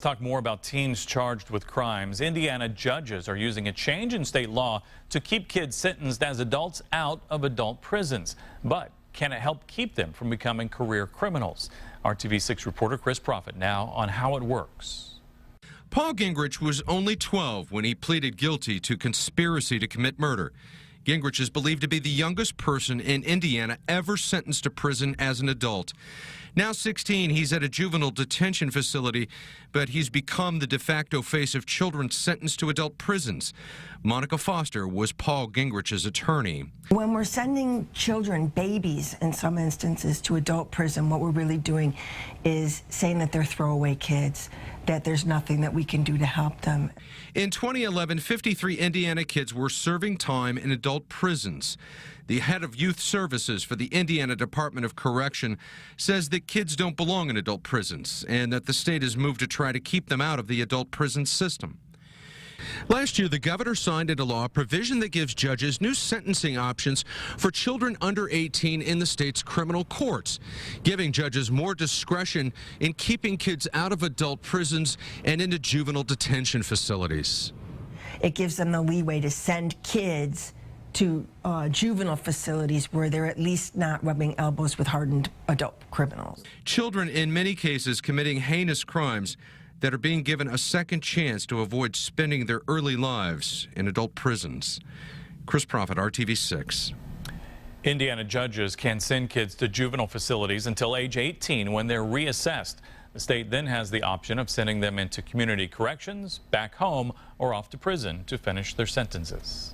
Talk more about teens charged with crimes. Indiana judges are using a change in state law to keep kids sentenced as adults out of adult prisons. But can it help keep them from becoming career criminals? RTV6 reporter Chris Profit now on how it works. Paul Gingrich was only 12 when he pleaded guilty to conspiracy to commit murder. Gingrich is believed to be the youngest person in Indiana ever sentenced to prison as an adult. Now 16, he's at a juvenile detention facility, but he's become the de facto face of children sentenced to adult prisons. Monica Foster was Paul Gingrich's attorney. When we're sending children, babies in some instances, to adult prison, what we're really doing is saying that they're throwaway kids, that there's nothing that we can do to help them. In 2011, 53 Indiana kids were serving time in adult prisons. The head of youth services for the Indiana Department of Correction says that kids don't belong in adult prisons and that the state has moved to try to keep them out of the adult prison system. Last year, the governor signed into law a provision that gives judges new sentencing options for children under 18 in the state's criminal courts, giving judges more discretion in keeping kids out of adult prisons and into juvenile detention facilities. It gives them the leeway to send kids to juvenile facilities where they're at least not rubbing elbows with hardened adult criminals. Children, in many cases, committing heinous crimes that are being given a second chance to avoid spending their early lives in adult prisons. Chris Profit, RTV6. Indiana judges can send kids to juvenile facilities until age 18 when they're reassessed. The state then has the option of sending them into community corrections, back home, or off to prison to finish their sentences.